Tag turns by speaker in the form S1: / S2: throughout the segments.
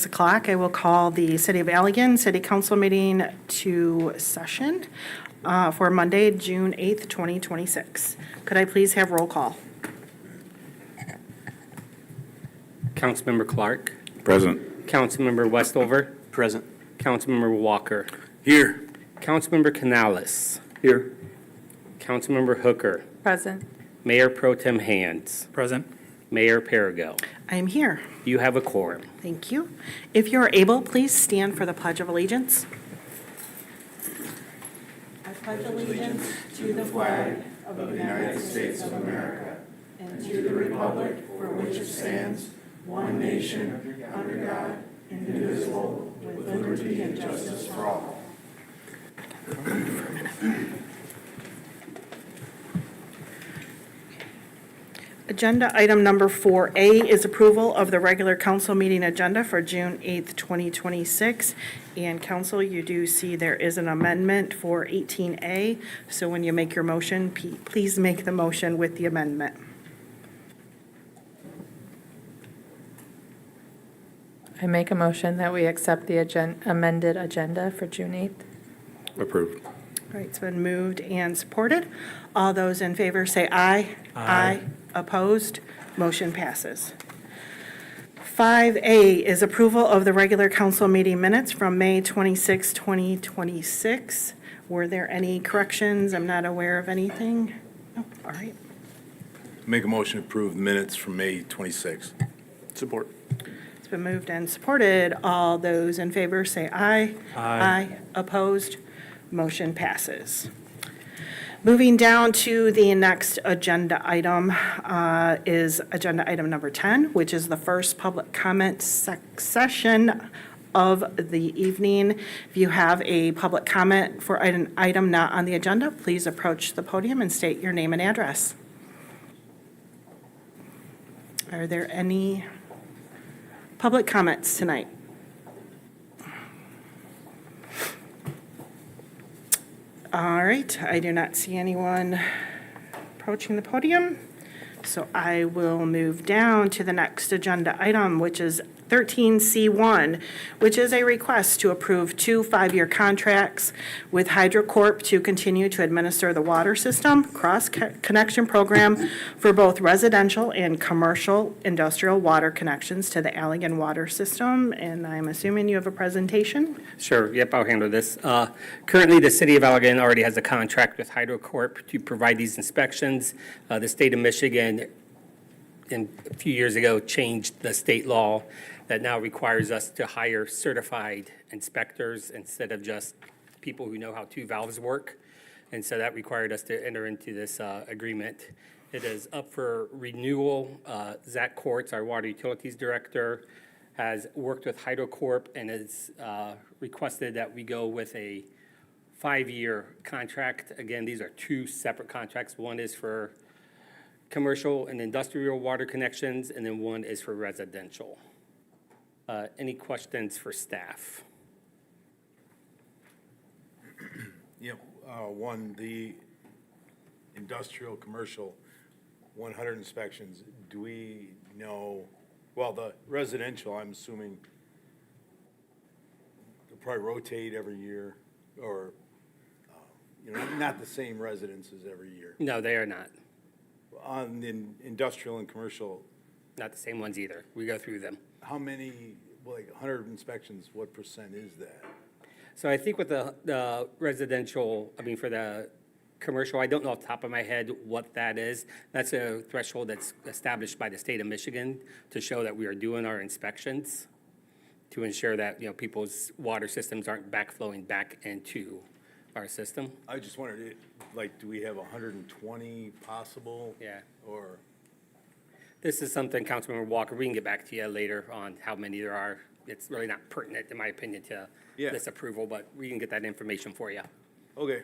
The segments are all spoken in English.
S1: 6 o'clock. I will call the City of Allegan City Council meeting to session for Monday, June 8th, 2026. Could I please have roll call?
S2: Councilmember Clark.
S3: Present.
S2: Councilmember Westover.
S3: Present.
S2: Councilmember Walker.
S3: Here.
S2: Councilmember Canales.
S3: Here.
S2: Councilmember Hooker.
S4: Present.
S2: Mayor Pro Tem Hands.
S3: Present.
S2: Mayor Perigo.
S1: I am here.
S2: You have a quorum.
S1: Thank you. If you're able, please stand for the Pledge of Allegiance. I pledge allegiance to the flag of the United States of America and to the republic for which it stands, one nation, under God, indivisible, with liberty and justice for all. Agenda item number 4A is approval of the regular council meeting agenda for June 8th, 2026. And council, you do see there is an amendment for 18A. So when you make your motion, please make the motion with the amendment.
S4: I make a motion that we accept the amended agenda for June 8th.
S3: Approved.
S1: All right, it's been moved and supported. All those in favor say aye. Aye. Opposed? Motion passes. 5A is approval of the regular council meeting minutes from May 26, 2026. Were there any corrections? I'm not aware of anything. No, all right.
S3: Make a motion to approve minutes from May 26. Support.
S1: It's been moved and supported. All those in favor say aye. Aye. Opposed? Motion passes. Moving down to the next agenda item is agenda item number 10, which is the first public comment session of the evening. If you have a public comment for an item not on the agenda, please approach the podium and state your name and address. Are there any public comments tonight? All right, I do not see anyone approaching the podium, so I will move down to the next agenda item, which is 13C1, which is a request to approve 2 5-year contracts with HydroCorp to continue to administer the water system cross-connection program for both residential and commercial industrial water connections to the Allegan Water System. And I'm assuming you have a presentation?
S2: Sure, yep, I'll handle this. Currently, the city of Allegan already has a contract with HydroCorp to provide these inspections. The state of Michigan, a few years ago, changed the state law that now requires us to hire certified inspectors instead of just people who know how 2 valves work. And so that required us to enter into this agreement. It is up for renewal. Zach Courts, our water utilities director, has worked with HydroCorp and has requested that we go with a 5-year contract. Again, these are 2 separate contracts. One is for commercial and industrial water connections, and then one is for residential. Any questions for staff?
S5: Yeah, one, the industrial, commercial, 100 inspections, do we know, well, the residential, I'm assuming they'll probably rotate every year, or, not the same residences every year.
S2: No, they are not.
S5: On the industrial and commercial,
S2: Not the same ones either. We go through them.
S5: how many, like 100 inspections, what % is that?
S2: So I think with the residential, for the commercial, I don't know off the top of my head what that is. That's a threshold that's established by the state of Michigan to show that we are doing our inspections to ensure that, people's water systems aren't backflowing back into our system.
S5: I just wondered, do we have 120 possible?
S2: Yeah.
S5: Or?
S2: This is something, Councilmember Walker, we can get back to you later on how many there are. It's really not pertinent, in my opinion, to this approval, but we can get that information for you.
S5: Okay.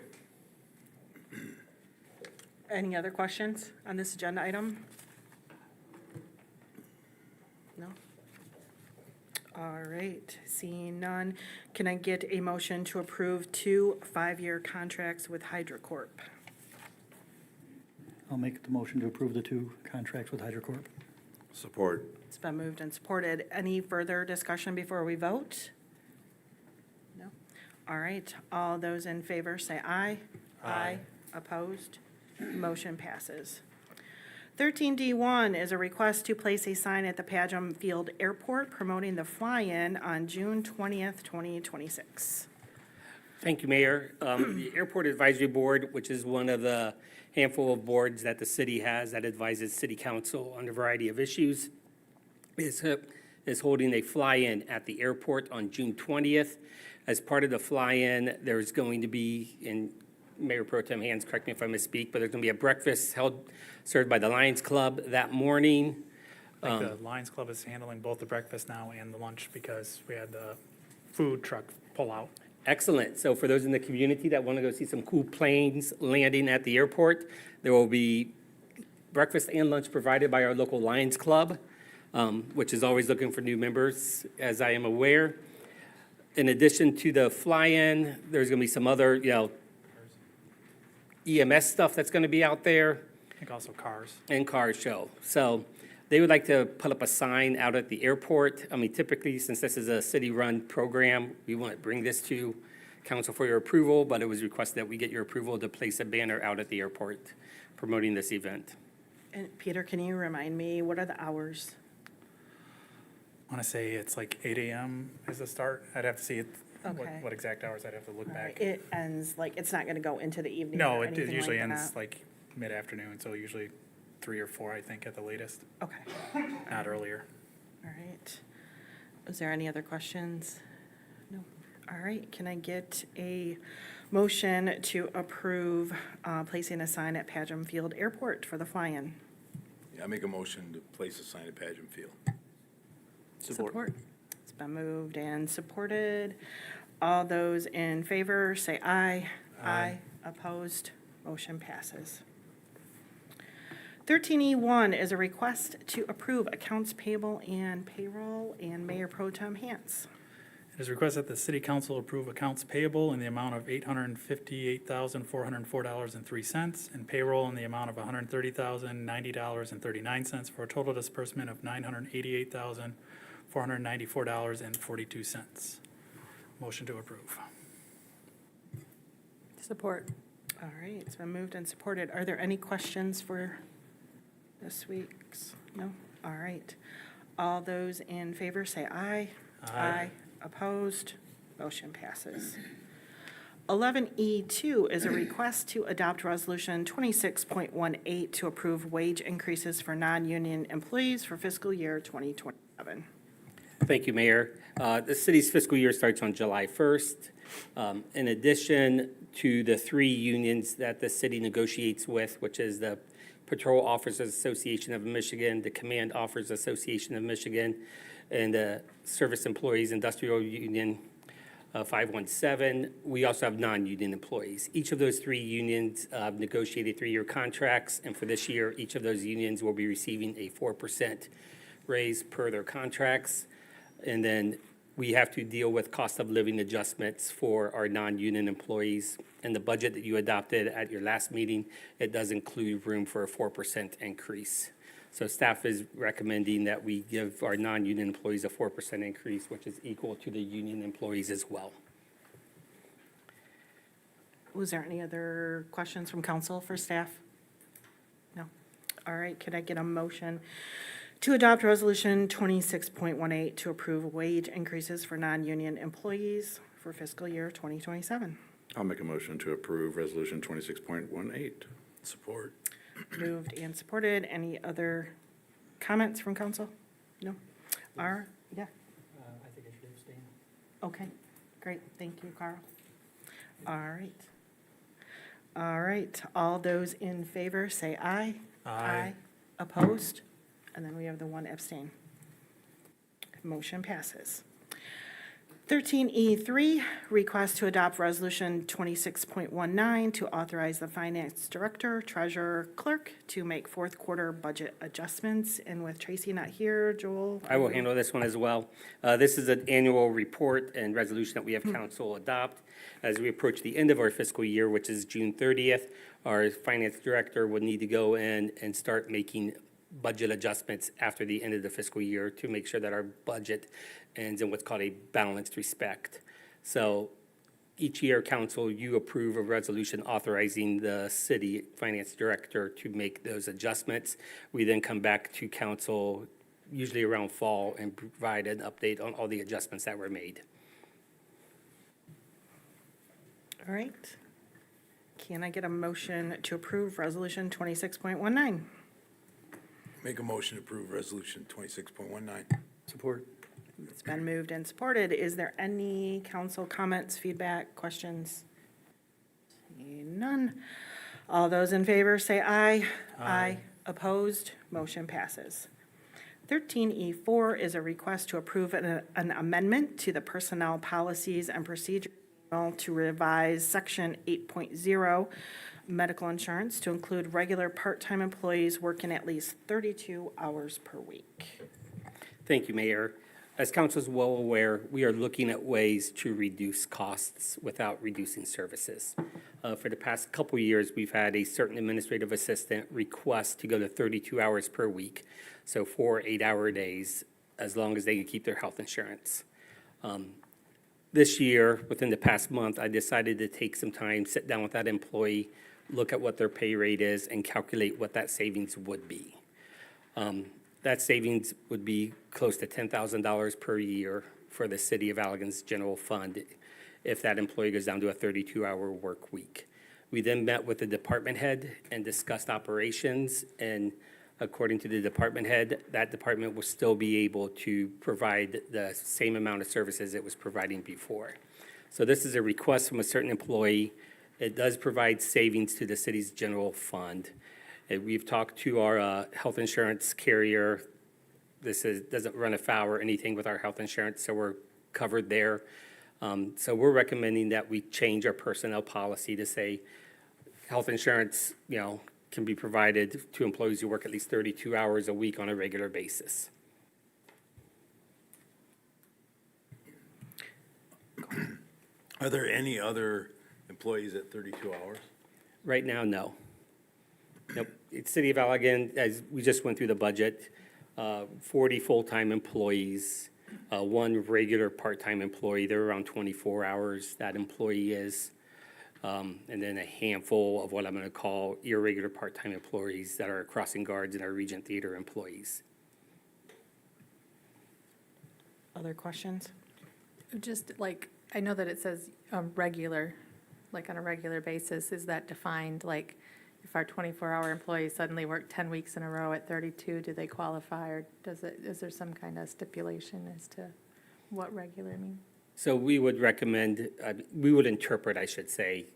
S1: Any other questions on this agenda item? No? All right, seeing none, can I get a motion to approve 2 5-year contracts with HydroCorp?
S6: I'll make the motion to approve the 2 contracts with HydroCorp.
S3: Support.
S1: It's been moved and supported. Any further discussion before we vote? No? All right, all those in favor say aye. Aye. Opposed? Motion passes. 13D1 is a request to place a sign at the Padgham Field Airport promoting the fly-in on June 20th, 2026.
S2: Thank you, Mayor. The Airport Advisory Board, which is one of the handful of boards that the city has that advises city council on a variety of issues, is holding a fly-in at the airport on June 20th. As part of the fly-in, there's going to be, and Mayor Pro Tem Hands, correct me if I misspeak, but there's going to be a breakfast served by the Lions Club that morning.
S6: I think the Lions Club is handling both the breakfast now and the lunch because we had the food truck pull out.
S2: Excellent. So for those in the community that want to go see some cool planes landing at the airport, there will be breakfast and lunch provided by our local Lions Club, which is always looking for new members, as I am aware. In addition to the fly-in, there's going to be some other, EMS stuff that's going to be out there.
S6: I think also cars.
S2: And car show. So they would like to put up a sign out at the airport. I mean, typically, since this is a city-run program, we want to bring this to council for your approval, but it was requested that we get your approval to place a banner out at the airport promoting this event.
S1: And Peter, can you remind me, what are the hours?
S6: I want to say it's like 8 a.m. is the start. I'd have to see
S1: Okay.
S6: what exact hours. I'd have to look
S1: All right,
S6: back.
S1: it ends, it's not going to go into the evening
S6: No,
S1: or
S6: it
S1: anything
S6: usually
S1: like
S6: ends
S1: that?
S6: like mid-afternoon, so usually 3 or 4, I think, at the latest,
S1: Okay,
S6: not earlier.
S1: all right. Is there any other questions? No. All right, can I get a motion to approve placing a sign at Padgham Field Airport for the fly-in?
S3: Yeah, I make a motion to place a sign at Padgham Field.
S1: Support. It's been moved and supported. All those in favor, say aye. Aye. Opposed? Motion passes. 13E1 is a request to approve accounts payable and payroll, and Mayor Pro Tem Hance.
S6: It is requested that the city council approve accounts payable in the amount of $858,404.03 and payroll in the amount of $130,090.39 for a total disbursement of $988,494.42. Motion to approve.
S4: Support.
S1: All right, it's been moved and supported. Are there any questions for this week's? No? All right. All those in favor say aye.
S6: Aye.
S1: Opposed? Motion passes. 11E2 is a request to adopt Resolution 26.18 to approve wage increases for non-union employees for fiscal year 2027.
S2: Thank you, Mayor. The city's fiscal year starts on July 1st. In addition to the 3 unions that the city negotiates with, which is the Patrol Officers Association of Michigan, the Command Officers Association of Michigan, and the Service Employees Industrial Union 517, we also have non-union employees. Each of those 3 unions negotiated 3-year contracts, and for this year, each of those unions will be receiving a 4% raise per their contracts. And then we have to deal with cost of living adjustments for our non-union employees. In the budget that you adopted at your last meeting, it does include room for a 4% increase. So staff is recommending that we give our non-union employees a 4% increase, which is equal to the union employees as well.
S1: Was there any other questions from council for staff? No? All right, could I get a motion to adopt Resolution 26.18 to approve wage increases for non-union employees for fiscal year 2027?
S7: I'll make a motion to approve Resolution 26.18.
S3: Support.
S1: Moved and supported. Any other comments from council? No? Yeah.
S2: I think I should abstain.
S1: Okay, great. Thank you, Carl. All right. All right, all those in favor say aye.
S6: Aye.
S1: Opposed? And then we have the 1 abstain. Motion passes. 13E3, request to adopt Resolution 26.19 to authorize the finance director, treasurer, clerk to make 4th quarter budget adjustments. And with Tracy not here, Joel?
S2: I will handle this one as well. This is an annual report and resolution that we have council adopt. As we approach the end of our fiscal year, which is June 30th, our finance director would need to go in and start making budget adjustments after the end of the fiscal year to make sure that our budget ends in what's called a balanced respect. So each year, council, you approve a resolution authorizing the city finance director to make those adjustments. We then come back to council, usually around fall, and provide an update on all the adjustments that were made.
S1: All right. Can I get a motion to approve Resolution 26.19?
S3: Make a motion to approve resolution 26.19.
S5: Support.
S1: It's been moved and supported. Is there any council comments, feedback, questions? Seeing none. All those in favor say aye. Aye. Opposed? Motion passes. 13E4 is a request to approve an amendment to the Personnel Policies and Procedures Manual to revise Section 8.0 medical insurance to include regular part-time employees working at least 32 hours per week.
S2: Thank you, Mayor. As council is well aware, we are looking at ways to reduce costs without reducing services. For the past couple of years, we've had a certain administrative assistant request to go to 32 hours per week, so 4 8-hour days, as long as they can keep their health insurance. This year, within the past month, I decided to take some time, sit down with that employee, look at what their pay rate is, and calculate what that savings would be. That savings would be close to $10,000 per year for the city of Allegan's general fund if that employee goes down to a 32-hour work week. We then met with the department head and discussed operations, and according to the department head, that department will still be able to provide the same amount of services it was providing before. So this is a request from a certain employee. It does provide savings to the city's general fund. We've talked to our health insurance carrier. This doesn't run afoul or anything with our health insurance, so we're covered there. So we're recommending that we change our personnel policy to say health insurance, can be provided to employees who work at least 32 hours a week on a regular basis.
S3: Are there any other employees at 32 hours?
S2: Right now, no. Nope. It's City of Allegan, as we just went through the budget, 40 full-time employees, 1 regular part-time employee. They're around 24 hours, that employee is. And then a handful of what I'm going to call irregular part-time employees that are crossing guards and our Regent Theater employees.
S1: Other questions?
S4: Just like, I know that it says regular, like on a regular basis. Is that defined, like, if our 24-hour employees suddenly work 10 weeks in a row at 32, do they qualify, or is there some kind of stipulation as to what regular means?
S2: So we would recommend, we would interpret, I should say,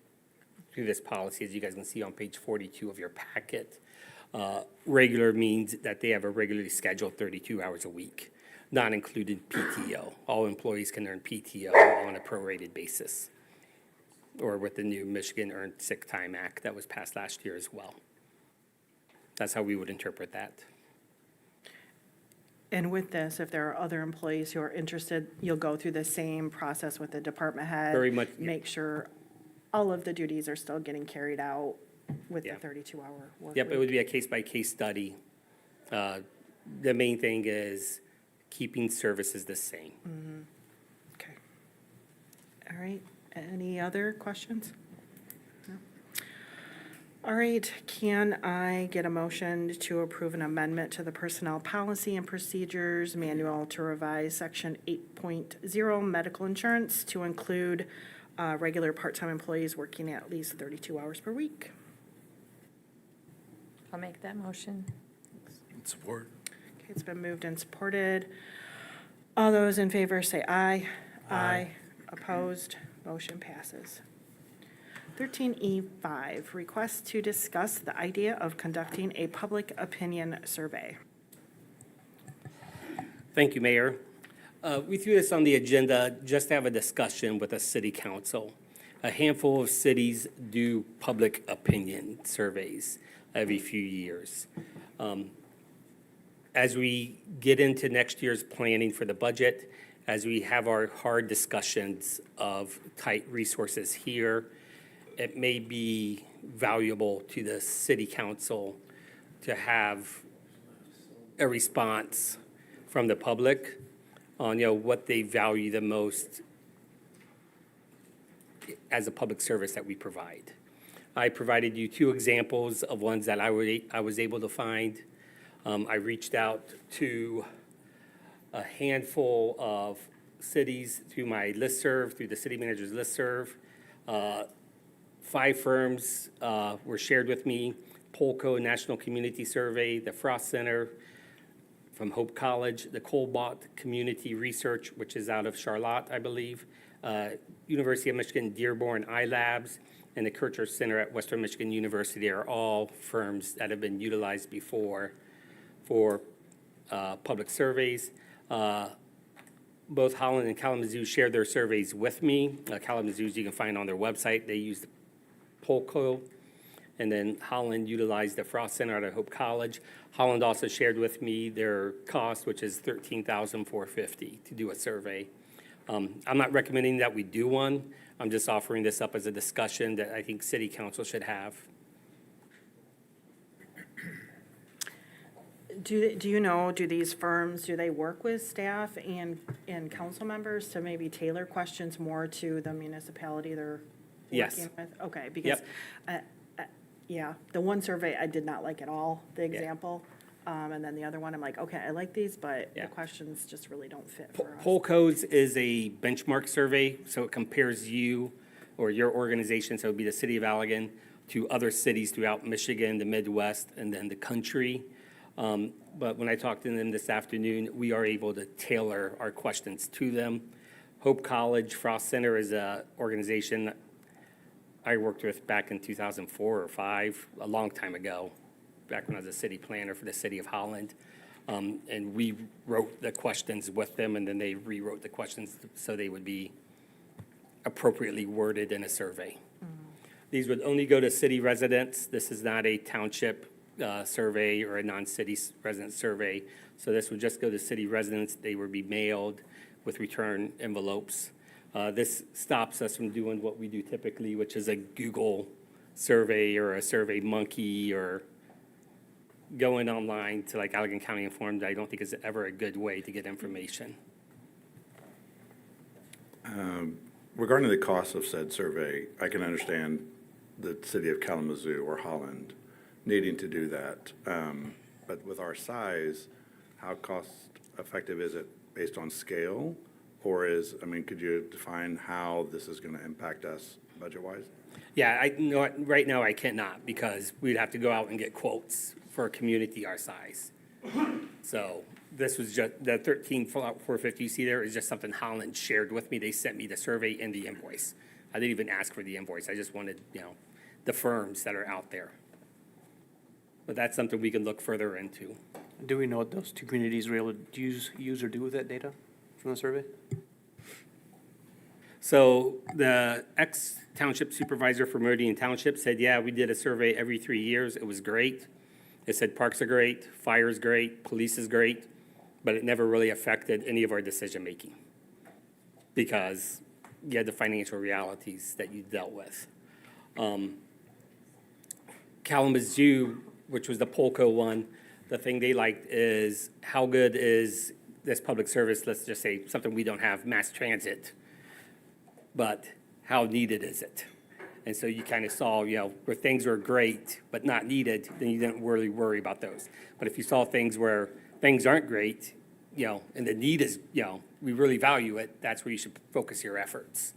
S2: through this policy, as you guys can see on page 42 of your packet. Regular means that they have a regularly scheduled 32 hours a week, not included PTO. All employees can earn PTO on a prorated basis, or with the new Michigan Earned Sick Time Act that was passed last year as well. That's how we would interpret that.
S1: And with this, if there are other employees who are interested, you'll go through the same process with the department head?
S2: Very much.
S1: Make sure all of the duties are still getting carried out with the
S2: Yeah.
S1: 32-hour work
S2: Yep, it
S1: week?
S2: would be a case-by-case study. The main thing is keeping services the same.
S1: Okay. All right. Any other questions? No? All right. Can I get a motion to approve an amendment to the Personnel Policy and Procedures Manual to revise Section 8.0 medical insurance to include regular part-time employees working at least 32 hours per week?
S4: I'll make that motion.
S3: Support.
S1: Okay, it's been moved and supported. All those in favor say aye. Aye. Opposed? Motion passes. 13E5, request to discuss the idea of conducting a public opinion survey.
S2: Thank you, Mayor. We threw this on the agenda just to have a discussion with the city council. A handful of cities do public opinion surveys every few years. As we get into next year's planning for the budget, as we have our hard discussions of tight resources here, it may be valuable to the city council to have a response from the public on, what they value the most as a public service that we provide. I provided you 2 examples of ones that I was able to find. I reached out to a handful of cities through my listserv, through the city manager's listserv. 5 firms were shared with me: Polco National Community Survey, the Frost Center from Hope College, the Cobalt Community Research, which is out of Charlotte, I believe, University of Michigan Dearborn iLabs, and the Kircher Center at Western Michigan University are all firms that have been utilized before for public surveys. Both Holland and Kalamazoo shared their surveys with me. Kalamazoo's you can find on their website. They used Polco, and then Holland utilized the Frost Center out of Hope College. Holland also shared with me their cost, which is $13,450 to do a survey. I'm not recommending that we do one. I'm just offering this up as a discussion that I think City Council should have.
S1: Do you know, do these firms, do they work with staff and council members to maybe tailor questions more to the municipality they're
S2: Yes.
S1: working with? Okay, because, yeah, the one survey I did not like at all, the example. And then the other one, I'm like, okay, I like these, but the
S2: Yeah.
S1: questions just really don't fit for us.
S2: Polco's is a benchmark survey, so it compares you or your organization, so it would be the city of Allegan, to other cities throughout Michigan, the Midwest, and then the country. But when I talked to them this afternoon, we are able to tailor our questions to them. Hope College Frost Center is a organization I worked with back in 2004 or 5, a long time ago, back when I was a city planner for the city of Holland. And we wrote the questions with them, and then they rewrote the questions so they would be appropriately worded in a survey. These would only go to city residents. This is not a township survey or a non-city resident survey. So this would just go to city residents. They would be mailed with return envelopes. This stops us from doing what we do typically, which is a Google survey or a Survey Monkey or going online to like Allegan County Informed. I don't think is ever a good way to get information.
S7: Regarding the cost of said survey, I can understand the city of Kalamazoo or Holland needing to do that. But with our size, how cost-effective is it based on scale? Or could you define how this is going to impact us budget-wise?
S2: Yeah, I know, right now I cannot because we'd have to go out and get quotes for a community our size. So this was just, the 13,450 you see there is just something Holland shared with me. They sent me the survey and the invoice. I didn't even ask for the invoice. I just wanted, the firms that are out there. But that's something we can look further into.
S8: Do we know what those 2 communities were able to use or do with that data from the survey?
S2: So the ex-township supervisor for Meridian Township said, yeah, we did a survey every 3 years. It was great. It said parks are great, fire is great, police is great, but it never really affected any of our decision-making because you had the financial realities that you dealt with. Kalamazoo, which was the Polco one, the thing they liked is how good is this public service, let's just say something we don't have, mass transit, but how needed is it? And so you kind of saw, where things were great but not needed, then you didn't really worry about those. But if you saw things where things aren't great, and the need is, we really value it, that's where you should focus your efforts.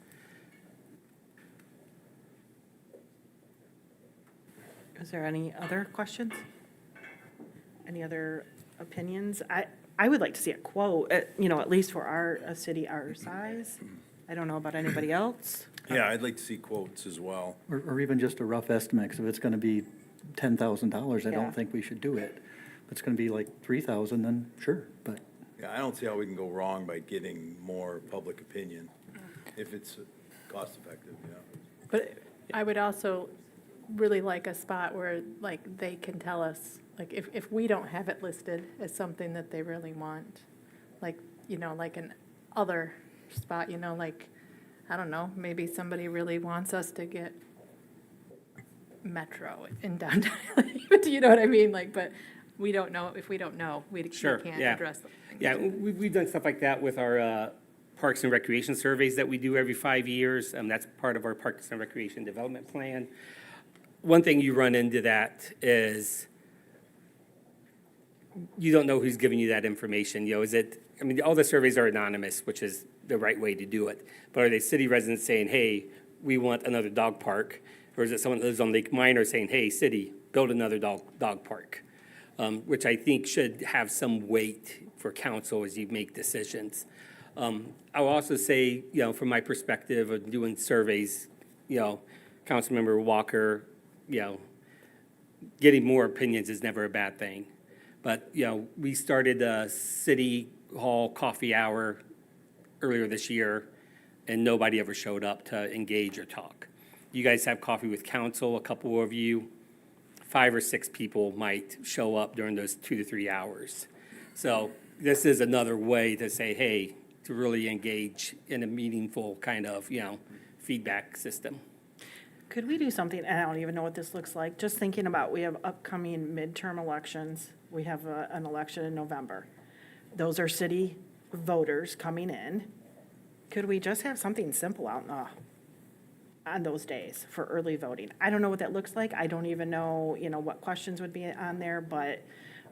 S1: Is there any other questions? Any other opinions? I would like to see a quote, at least for a city our size. I don't know about anybody else.
S3: Yeah, I'd like to see quotes as well.
S9: Or even just a rough estimate, because if it's going to be $10,000, I
S1: Yeah.
S9: don't think we should do it. If it's going to be like 3,000, then sure, but.
S3: Yeah, I don't see how we can go wrong by getting more public opinion if it's cost-effective,
S4: But I would also really like a spot where, like, they can tell us, like, if we don't have it listed as something that they really want, like, like an other spot, like, I don't know, maybe somebody really wants us to get Metro in downtown. Do you know what I mean? Like, but we don't know, if we don't know, we
S2: Sure,
S4: can't
S2: yeah.
S4: address them.
S2: Yeah, we've done stuff like that with our Parks and Recreation surveys that we do every 5 years. That's part of our Parks and Recreation Development Plan. One thing you run into that is you don't know who's giving you that information. Is it, all the surveys are anonymous, which is the right way to do it. But are they city residents saying, hey, we want another dog park? Or is it someone that lives on Lake Minor saying, hey, city, build another dog park? Which I think should have some weight for council as you make decisions. I'll also say, from my perspective of doing surveys, Councilmember Walker, getting more opinions is never a bad thing. But, we started a city hall coffee hour earlier this year, and nobody ever showed up to engage or talk. You guys have coffee with council, a couple of you, 5 or 6 people might show up during those 2 to 3 hours. So this is another way to say, hey, to really engage in a meaningful kind of, feedback system.
S1: Could we do something, and I don't even know what this looks like, just thinking about, we have upcoming midterm elections. We have an election in November. Those are city voters coming in. Could we just have something simple out on those days for early voting? I don't know what that looks like. I don't even know, what questions would be on there, but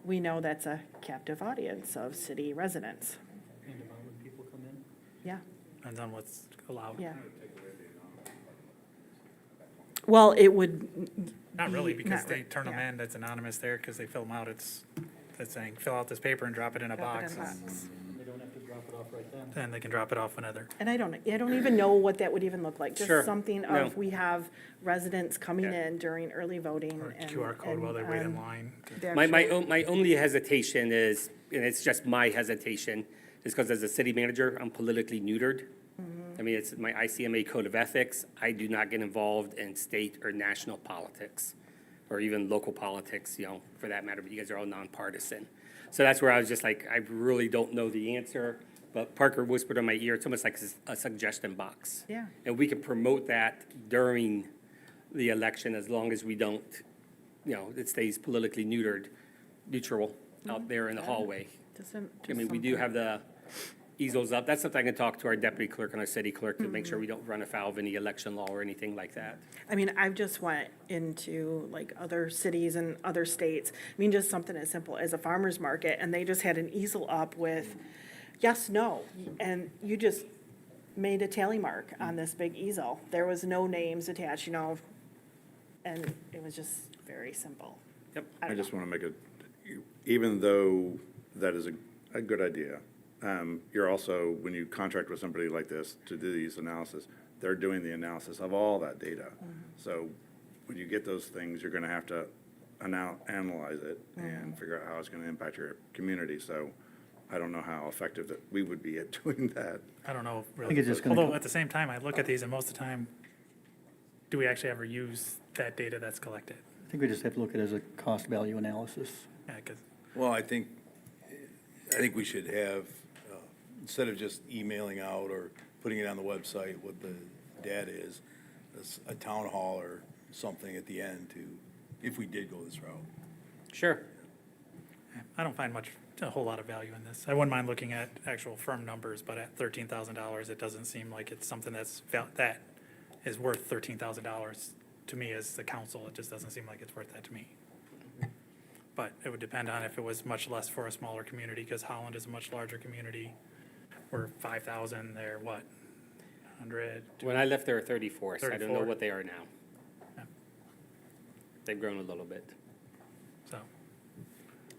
S1: we know that's a captive audience of city residents.
S9: And about when people come in?
S1: Yeah,
S6: Depends on what's allowed.
S1: yeah. Well, it would.
S6: Not really,
S1: be-
S6: because
S1: not
S6: they
S1: re-
S6: turn them
S1: yeah.
S6: in, it's anonymous there, because they fill them out, it's saying, fill out this paper and drop it in a
S1: Drop it
S6: box.
S1: in a box.
S9: They don't have to drop it off right then.
S6: Then they can drop it off whenever.
S1: And I don't even know what that would even look like.
S2: Sure.
S1: Just something
S2: No.
S1: of, we have residents coming
S2: Yeah.
S1: in during early voting.
S6: Or
S1: and-
S6: QR code while they wait in
S1: and,
S6: line.
S1: the
S2: My
S1: actual-
S2: only hesitation is, and it's just my hesitation, is because as a city manager, I'm politically neutered. It's my ICMA code of ethics. I do not get involved in state or national politics, or even local politics, for that matter, but you guys are all nonpartisan. So that's where I was just like, I really don't know the answer, but Parker whispered in my ear, it's almost like a suggestion box.
S1: Yeah.
S2: And we can promote that during the election as long as we don't, it stays politically neutral out there in the hallway.
S1: Just
S2: We do
S1: something.
S2: have the easels up. That's something I can talk to our deputy clerk and our city clerk to make sure we don't run afoul of any election law or anything like that.
S1: I've just went into like other cities and other states. Just something as simple as a farmer's market, and they just had an easel up with yes, no, and you just made a tally mark on this big easel. There was no names attached, and it was just very simple.
S2: Yep.
S7: I just want to make even though that is a good idea, you're also, when you contract with somebody like this to do these analysis, they're doing the analysis of all that data. So when you get those things, you're going to have to analyze it and figure out how it's going to impact your community. So I don't know how effective that we would be at doing that.
S6: I don't know,
S9: think
S6: really.
S9: it's just gonna
S6: Although,
S9: come-
S6: at the same time, I look at these, and most of the time, do we actually ever use that data that's collected?
S9: I think we just have to look at it as a cost-value analysis.
S6: Yeah, because
S3: Well, I think we should have, instead of just emailing out or putting it on the website what the data is, a town hall or something at the end if we did go this route.
S2: Sure.
S6: I don't find a whole lot of value in this. I wouldn't mind looking at actual firm numbers, but at $13,000, it doesn't seem like it's something that is worth $13,000 to me as the council. It just doesn't seem like it's worth that to me. But it would depend on if it was much less for a smaller community, because Holland is a much larger community. We're 5,000, they're what, 100?
S2: When I left, there were 34, so I don't know
S6: 34.
S2: what they are now.
S6: Yeah.
S2: They've grown a little bit.
S6: So,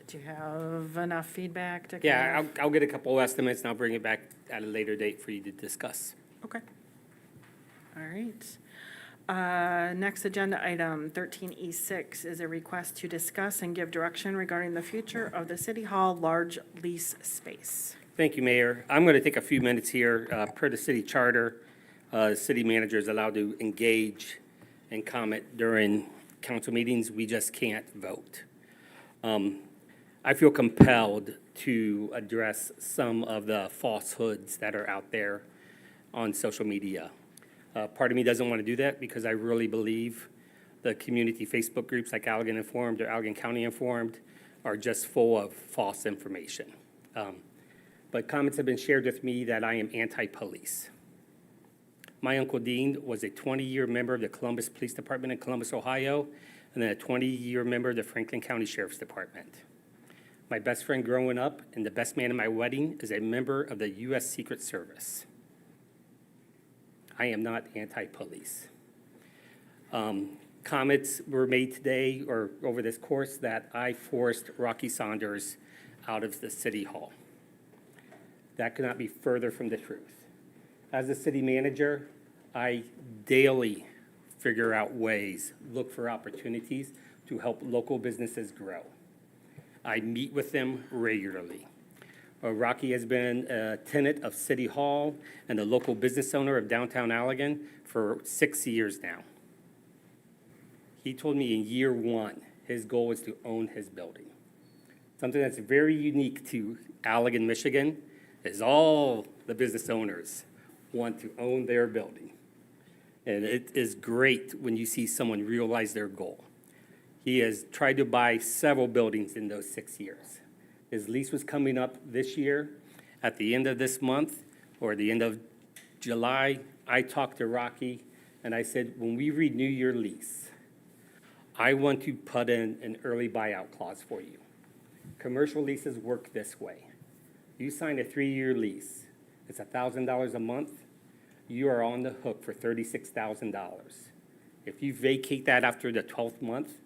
S1: Do you have enough feedback to?
S2: Yeah, I'll get a couple estimates and I'll bring it back at a later date for you to discuss.
S1: Okay. All right. Next agenda item, 13E6, is a request to discuss and give direction regarding the future of the City Hall large lease space.
S2: Thank you, Mayor. I'm going to take a few minutes here. Per the city charter, the city manager is allowed to engage and comment during council meetings. We just can't vote. I feel compelled to address some of the falsehoods that are out there on social media. Part of me doesn't want to do that because I really believe the community Facebook groups like Allegan Informed or Allegan County Informed are just full of false information. But comments have been shared with me that I am anti-police. My Uncle Dean was a 20-year member of the Columbus Police Department in Columbus, Ohio, and then a 20-year member of the Franklin County Sheriff's Department. My best friend growing up and the best man at my wedding is a member of the U.S. Secret Service. I am not anti-police. Comments were made today or over this course that I forced Rocky Saunders out of the city hall. That could not be further from the truth. As a city manager, I daily figure out ways, look for opportunities to help local businesses grow. I meet with them regularly. Rocky has been a tenant of City Hall and a local business owner of Downtown Allegan for 6 years now. He told me in year one, his goal was to own his building. Something that's very unique to Allegan, Michigan, is all the business owners want to own their building. And it is great when you see someone realize their goal. He has tried to buy several buildings in those 6 years. His lease was coming up this year. At the end of this month, or the end of July, I talked to Rocky, and I said, when we renew your lease, I want to put in an early buyout clause for you. Commercial leases work this way. You sign a 3-year lease. It's $1,000 a month. You are on the hook for $36,000. If you vacate that after the 12th month,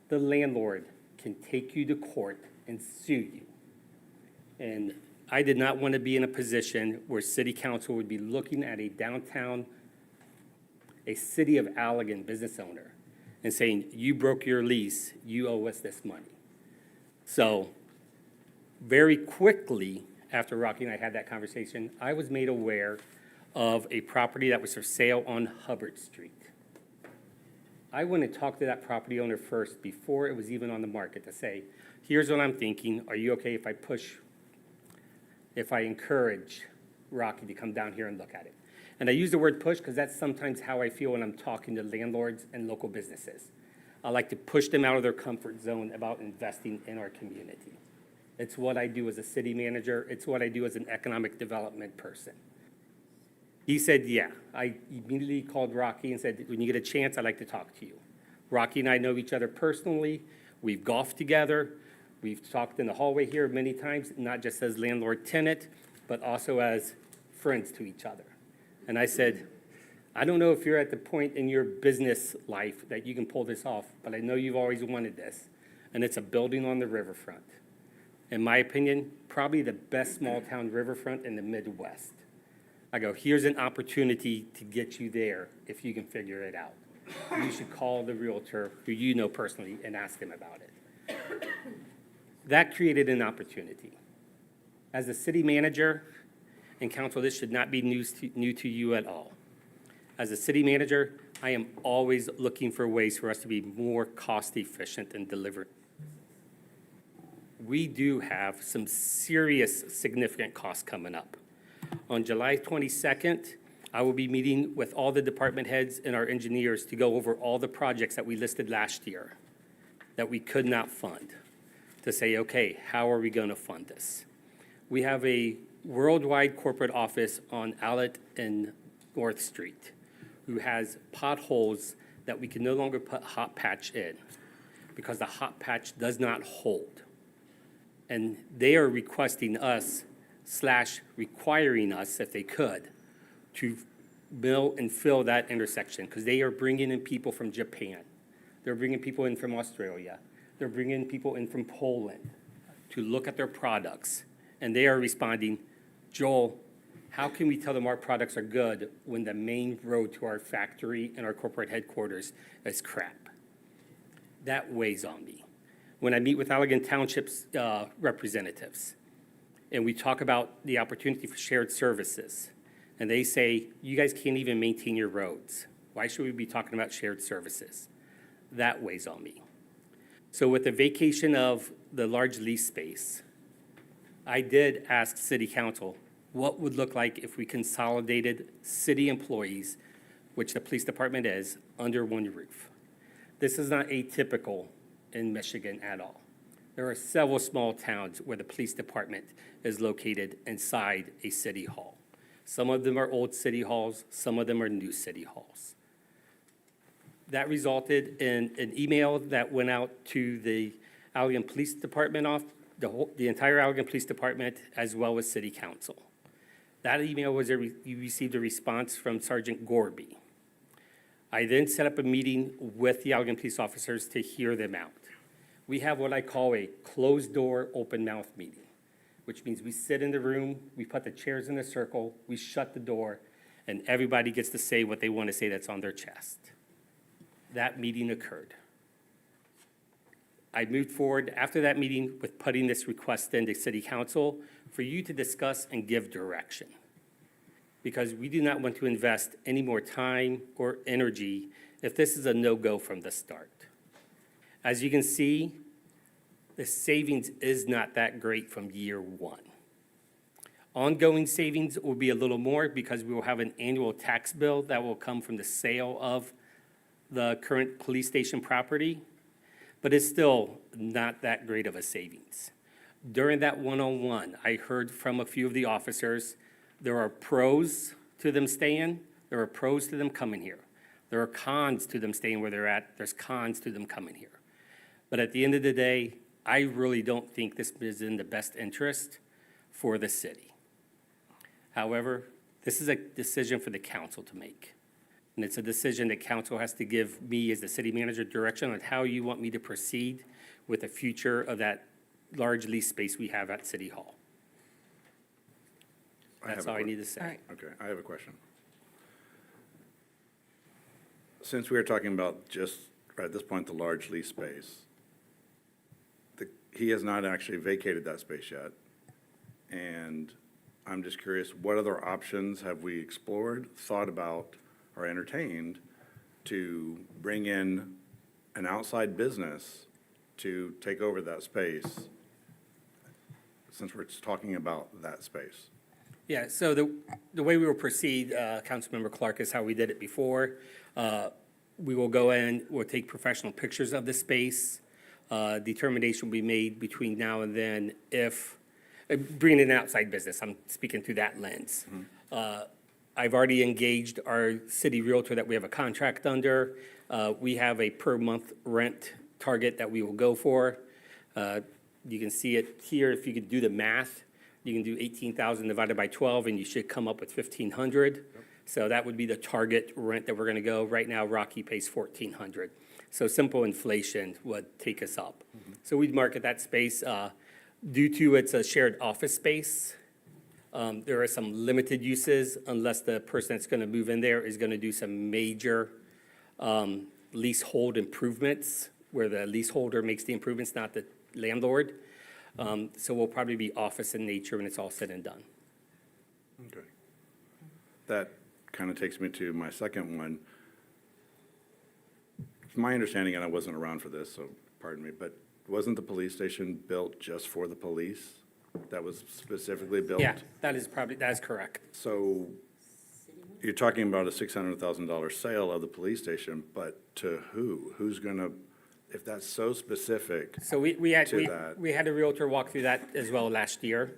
S2: the landlord can take you to court and sue you. And I did not want to be in a position where city council would be looking at a city of Allegan business owner and saying, you broke your lease, you owe us this money. So very quickly after Rocky and I had that conversation, I was made aware of a property that was for sale on Hubbard Street. I went and talked to that property owner first before it was even on the market to say, here's what I'm thinking. Are you okay if I encourage Rocky to come down here and look at it? And I use the word push because that's sometimes how I feel when I'm talking to landlords and local businesses. I like to push them out of their comfort zone about investing in our community. It's what I do as a city manager. It's what I do as an economic development person. He said, yeah. I immediately called Rocky and said, when you get a chance, I'd like to talk to you. Rocky and I know each other personally. We've golfed together. We've talked in the hallway here many times, not just as landlord-tenant, but also as friends to each other. And I said, I don't know if you're at the point in your business life that you can pull this off, but I know you've always wanted this, and it's a building on the riverfront. In my opinion, probably the best small-town riverfront in the Midwest. I go, here's an opportunity to get you there if you can figure it out. You should call the realtor who you know personally and ask him about it. That created an opportunity. As a city manager and council, this should not be new to you at all. As a city manager, I am always looking for ways for us to be more cost efficient and deliver. We do have some serious significant costs coming up. On July 22nd, I will be meeting with all the department heads and our engineers to go over all the projects that we listed last year that we could not fund, to say, okay, how are we going to fund this? We have a worldwide corporate office on Allet and North Street who has potholes that we can no longer put hot patch in because the hot patch does not hold. And they are requesting us / requiring us, if they could, to mill and fill that intersection because they are bringing in people from Japan. They're bringing people in from Australia. They're bringing people in from Poland to look at their products. And they are responding, Joel, how can we tell them our products are good when the main road to our factory and our corporate headquarters is crap? That weighs on me. When I meet with Allegan Township's representatives, and we talk about the opportunity for shared services, and they say, you guys can't even maintain your roads. Why should we be talking about shared services? That weighs on me. So with the vacation of the large lease space, I did ask City Council what would look like if we consolidated city employees, which the police department is, under one roof. This is not atypical in Michigan at all. There are several small towns where the police department is located inside a city hall. Some of them are old city halls, some of them are new city halls. That resulted in an email that went out to the Allegan Police Department the entire Allegan Police Department, as well as City Council. That email was you received a response from Sergeant Gorby. I then set up a meeting with the Allegan police officers to hear them out. We have what I call a closed-door, open-mouth meeting, which means we sit in the room, we put the chairs in a circle, we shut the door, and everybody gets to say what they want to say that's on their chest. That meeting occurred. I moved forward after that meeting with putting this request into City Council for you to discuss and give direction. Because we do not want to invest any more time or energy if this is a no-go from the start. As you can see, the savings is not that great from year one. Ongoing savings will be a little more because we will have an annual tax bill that will come from the sale of the current police station property, but it's still not that great of a savings. During that one-on-one, I heard from a few of the officers, there are pros to them staying, there are pros to them coming here. There are cons to them staying where they're at, there's cons to them coming here. But at the end of the day, I really don't think this is in the best interest for the city. However, this is a decision for the council to make. And it's a decision that council has to give me as the city manager direction on how you want me to proceed with the future of that large lease space we have at City Hall. That's all I need to say.
S1: All right.
S7: Okay, I have a question. Since we are talking about just, at this point, the large lease space, he has not actually vacated that space yet. And I'm just curious, what other options have we explored, thought about, or entertained to bring in an outside business to take over that space, since we're talking about that space?
S2: Yeah, so the way we will proceed, Councilmember Clark, is how we did it before. We will go in, we'll take professional pictures of the space. Determination will be made between now and then if, bringing in an outside business, I'm speaking through that lens. I've already engaged our city realtor that we have a contract under. We have a per month rent target that we will go for. You can see it here. If you could do the math, you can do 18,000 divided by 12 and you should come up with 1,500. Yep. So that would be the target rent that we're going to go. Right now, Rocky pays 1,400. So simple inflation would take us up. So we'd market that space. Due to it's a shared office space, there are some limited uses unless the person that's going to move in there is going to do some major leasehold improvements where the leaseholder makes the improvements, not the landlord. So we'll probably be office in nature when it's all said and done.
S7: Okay. That kind of takes me to my second one. It's my understanding, and I wasn't around for this, so pardon me, but wasn't the police station built just for the police? That was specifically built?
S2: Yeah, that is correct.
S7: So you're talking about a $600,000 sale of the police station, but to who? Who's going to, if that's so specific
S2: So we had
S7: to that?
S2: we had a realtor walk through that as well last year,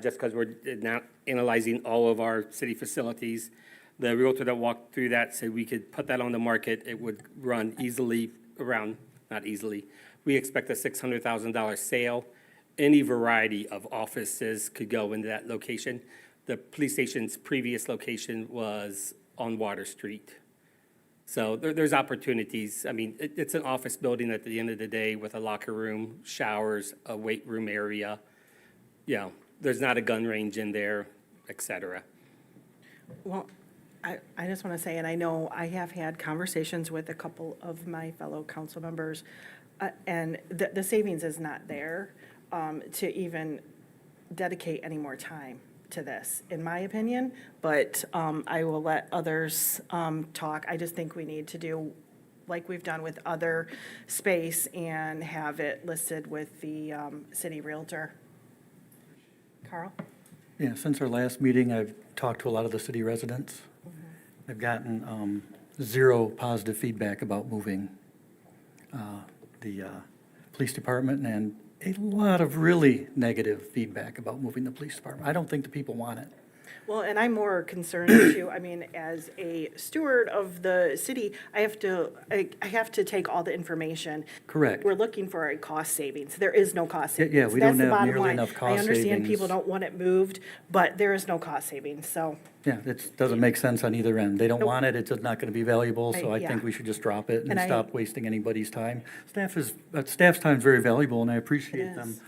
S2: just because we're now analyzing all of our city facilities. The realtor that walked through that said we could put that on the market. It would run easily around, not easily. We expect a $600,000 sale. Any variety of offices could go into that location. The police station's previous location was on Water Street. So there's opportunities. I mean, it's an office building at the end of the day with a locker room, showers, a weight room area. You know, there's not a gun range in there, et cetera.
S1: Well, I just want to say, and I know I have had conversations with a couple of my fellow council members, and the savings is not there to even dedicate any more time to this, in my opinion, but I will let others talk. I just think we need to do like we've done with other space and have it listed with the city realtor. Carl?
S9: Yeah, since our last meeting, I've talked to a lot of the city residents. I've gotten zero positive feedback about moving the police department, and a lot of really negative feedback about moving the police department. I don't think the people want it.
S1: Well, and I'm more concerned too, I mean, as a steward of the city, I have to take all the information.
S9: Correct.
S1: We're looking for a cost savings. There is no cost savings.
S9: Yeah, we
S1: That's
S9: don't
S1: the
S9: have
S1: bottom
S9: nearly
S1: line.
S9: enough
S1: I
S9: cost
S1: understand people
S9: savings.
S1: don't want it moved, but there is no cost savings, so.
S9: Yeah, it doesn't make sense on either end. They don't
S1: Nope.
S9: want it, it's not going to be valuable, so I
S1: Yeah.
S9: think we should just drop it and
S1: And
S9: stop wasting anybody's time. Staff's time is very valuable, and I appreciate them
S1: is.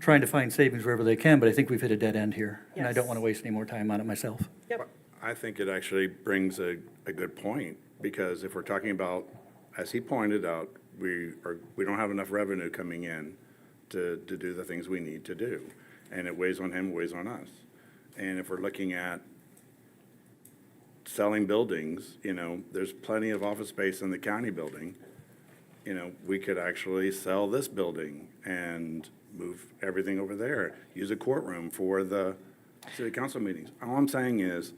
S9: trying to find savings wherever they can, but I think we've hit a dead end here, and I don't
S1: Yes.
S9: want to waste any more time on it myself.
S1: Yep.
S7: I think it actually brings a good point, because if we're talking about, as he pointed out, we don't have enough revenue coming in to do the things we need to do. And it weighs on him, weighs on us. And if we're looking at selling buildings, there's plenty of office space in the county building. We could actually sell this building and move everything over there, use a courtroom for the city council meetings. All I'm saying is,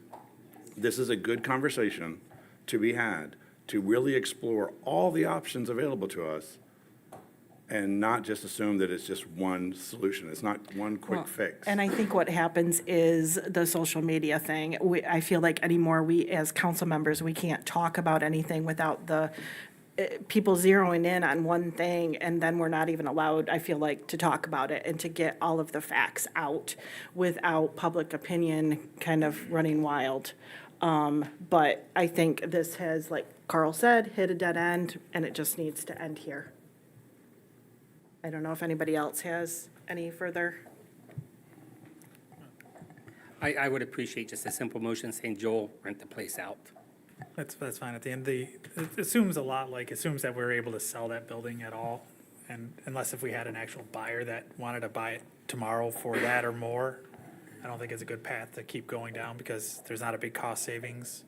S7: this is a good conversation to be had, to really explore all the options available to us and not just assume that it's just one solution. It's not one quick
S1: Well,
S7: fix.
S1: And I think what happens is the social media thing. I feel like anymore, we, as council members, we can't talk about anything without the people zeroing in on one thing, and then we're not even allowed, I feel like, to talk about it and to get all of the facts out without public opinion kind of running wild. But I think this has, like Carl said, hit a dead end, and it just needs to end here. I don't know if anybody else has any further.
S2: I would appreciate just a simple motion saying, Joel, rent the place out.
S6: That's fine. At the end, it assumes assumes that we're able to sell that building at all. And unless if we had an actual buyer that wanted to buy it tomorrow for that or more, I don't think it's a good path to keep going down because there's not a big cost savings.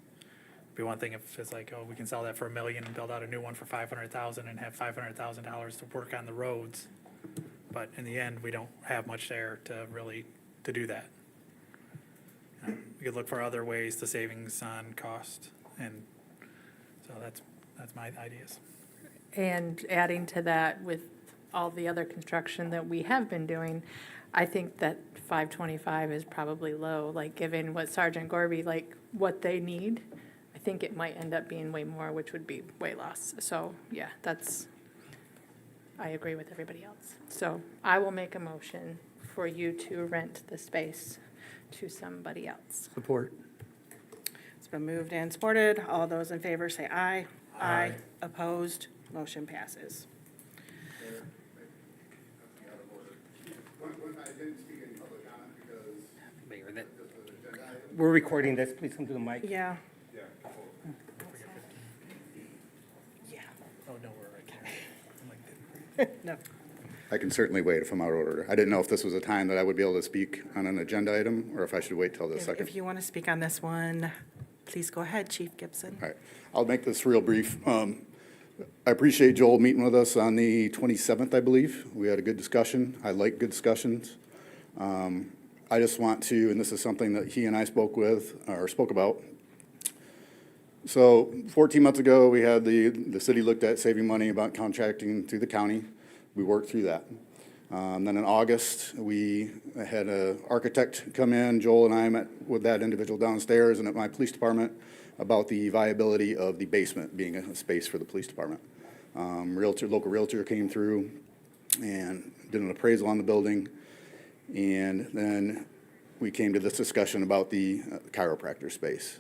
S6: It'd be one thing if it's like, oh, we can sell that for $1 million and build out a new one for $500,000 and have $500,000 to work on the roads. But in the end, we don't have much there to do that. We could look for other ways to savings on cost, and so that's my ideas.
S4: And adding to that with all the other construction that we have been doing, I think that 525 is probably low, like given what Sergeant Gorby, like what they need. I think it might end up being way more, which would be way less. So, yeah, I agree with everybody else. So I will make a motion for you to rent the space to somebody else.
S9: Support.
S1: It's been moved and supported. All those in favor say aye.
S6: Aye.
S1: Opposed? Motion passes.
S2: Mayor, we're recording this, please come to the mic.
S1: Yeah. Yeah.
S6: Oh, no, we're right here.
S1: No.
S10: I can certainly wait if I'm out of order. I didn't know if this was a time that I would be able to speak on an agenda item, or if I should wait till the second.
S1: If you want to speak on this one, please go ahead, Chief Gibson.
S10: All right, I'll make this real brief. I appreciate Joel meeting with us on the 27th, I believe. We had a good discussion. I like good discussions. I just want to, and this is something that he and I spoke about. So 14 months ago, we had the city looked at saving money about contracting through the county. We worked through that. Then in August, we had an architect come in. Joel and I met with that individual downstairs and at my police department about the viability of the basement being a space for the police department. Local realtor came through and did an appraisal on the building. And then we came to this discussion about the chiropractor space.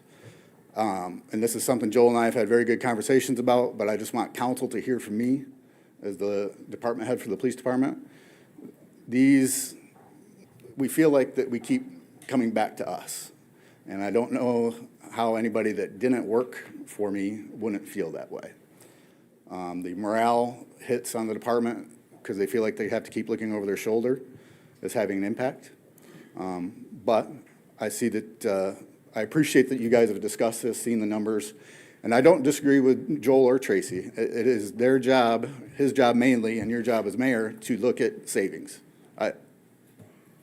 S10: And this is something Joel and I have had very good conversations about, but I just want council to hear from me as the department head for the police department. We feel like that we keep coming back to us. And I don't know how anybody that didn't work for me wouldn't feel that way. The morale hits on the department because they feel like they have to keep looking over their shoulder is having an impact. But I see that, I appreciate that you guys have discussed this, seen the numbers, and I don't disagree with Joel or Tracy. It is their job, his job mainly, and your job as mayor, to look at savings.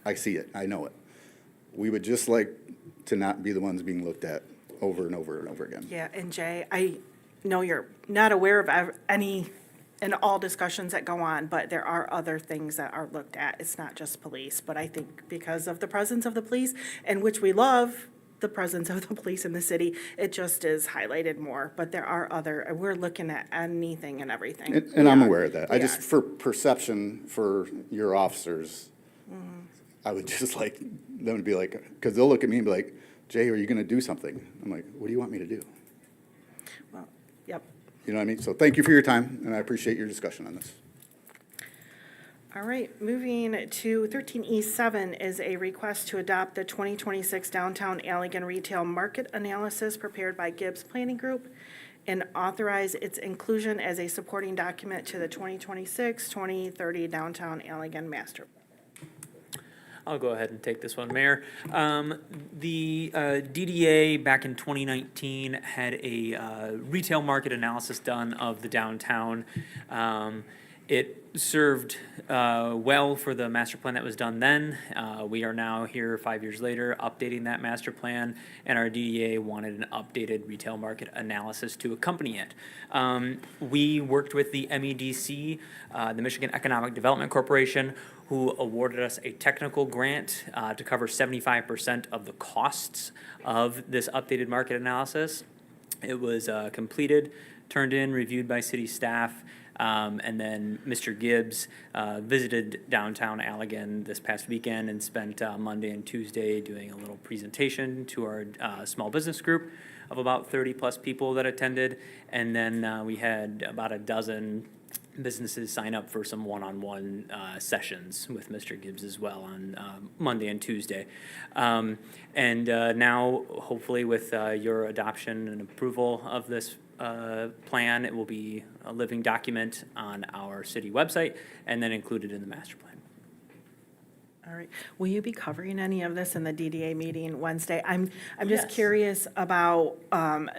S10: I see it, I know it. We would just like to not be the ones being looked at over and over and over again.
S1: Yeah, and Jay, I know you're not aware of any and all discussions that go on, but there are other things that are looked at. It's not just police, but I think because of the presence of the police, and which we love, the presence of the police in the city, it just is highlighted more. But there are other, we're looking at anything and everything.
S10: And I'm
S1: Yeah.
S10: aware of that. I just,
S1: Yeah.
S10: for perception for your officers, I would just like them to be like, because they'll look at me and be like, Jay, are you going to do something? I'm like, what do you want me to do?
S1: Well, yep.
S10: You know what I mean? So thank you for your time, and I appreciate your discussion on this.
S1: All right, moving to 13E7 is a request to adopt the 2026 Downtown Allegan Retail Market Analysis prepared by Gibbs Planning Group and authorize its inclusion as a supporting document to the 2026-2030 Downtown Allegan Master Plan.
S8: I'll go ahead and take this one, Mayor. The DDA back in 2019 had a retail market analysis done of the downtown. It served well for the master plan that was done then. We are now here 5 years later, updating that master plan, and our DDA wanted an updated retail market analysis to accompany it. We worked with the MEDC, the Michigan Economic Development Corporation, who awarded us a technical grant to cover 75% of the costs of this updated market analysis. It was completed, turned in, reviewed by city staff, and then Mr. Gibbs visited downtown Allegan this past weekend and spent Monday and Tuesday doing a little presentation to our small business group of about 30-plus people that attended. And then we had about a dozen businesses sign up for some one-on-one sessions with Mr. Gibbs as well on Monday and Tuesday. And now, hopefully, with your adoption and approval of this plan, it will be a living document on our city website and then included in the master plan.
S1: All right. Will you be covering any of this in the DDA meeting Wednesday? I'm just
S8: Yes.
S1: curious about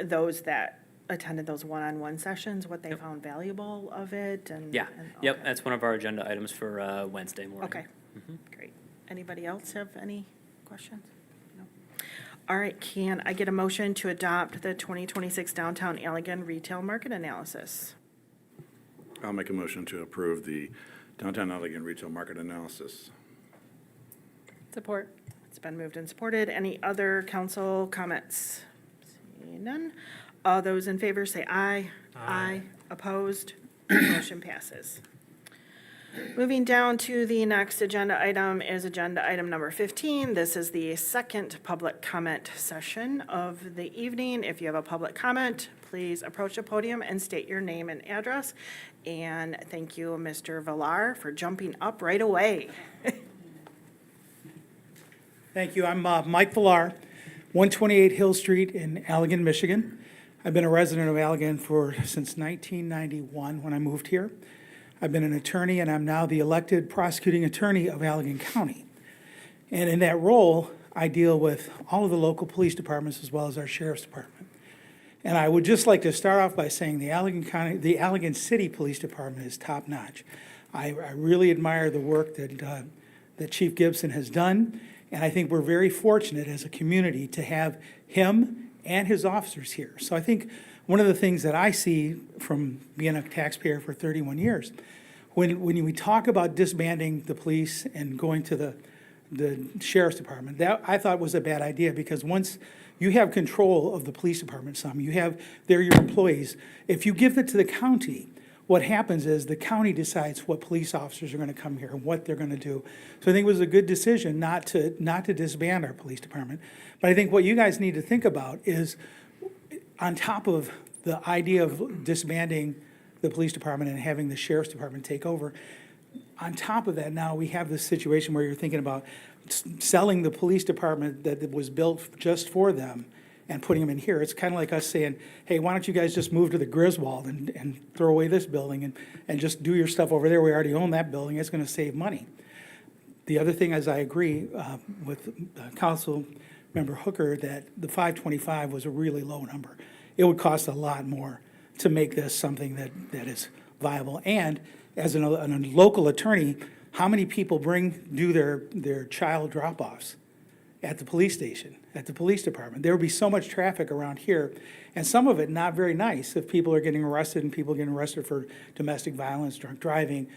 S1: those that attended those one-on-one sessions, what they found valuable of it and.
S8: Yeah,
S1: and-
S8: yep,
S1: okay.
S8: that's one of our agenda items for Wednesday morning.
S1: Okay, great. Anybody else have any questions? No. All right, can I get a motion to adopt the 2026 Downtown Allegan Retail Market Analysis?
S7: I'll make a motion to approve the Downtown Allegan Retail Market Analysis.
S4: Support.
S1: It's been moved and supported. Any other council comments? Seeing none. All those in favor say aye. Aye. Opposed? Motion passes. Moving down to the next agenda item is agenda item number 15. This is the second public comment session of the evening. If you have a public comment, please approach the podium and state your name and address. And thank you, Mr. Villar, for jumping up right away.
S11: Thank you. I'm Mike Villar, 128 Hill Street in Allegan, Michigan. I've been a resident of Allegan since 1991 when I moved here. I've been an attorney, and I'm now the elected prosecuting attorney of Allegan County. And in that role, I deal with all of the local police departments as well as our sheriff's department. And I would just like to start off by saying the Allegan City Police Department is top-notch. I really admire the work that Chief Gibson has done, and I think we're very fortunate as a community to have him and his officers here. So I think one of the things that I see from being a taxpayer for 31 years, when we talk about disbanding the police and going to the sheriff's department, that I thought was a bad idea, because once you have control of the police department, they're your employees. If you give it to the county, what happens is the county decides what police officers are going to come here and what they're going to do. So I think it was a good decision not to disband our police department. But I think what you guys need to think about is, on top of the idea of disbanding the police department and having the sheriff's department take over, on top of that, now we have this situation where you're thinking about selling the police department that was built just for them and putting them in here. It's kind of like us saying, hey, why don't you guys just move to the Griswold and throw away this building and just do your stuff over there. We already own that building. It's going to save money. The other thing is, I agree with Council Member Hooker that the 525 was a really low number. It would cost a lot more to make this something that is viable. And as a local attorney, how many people do their child drop-offs at the police station, at the police department. There would be so much traffic around here, and some of it not very nice if people are getting arrested and people getting arrested for domestic violence, drunk driving,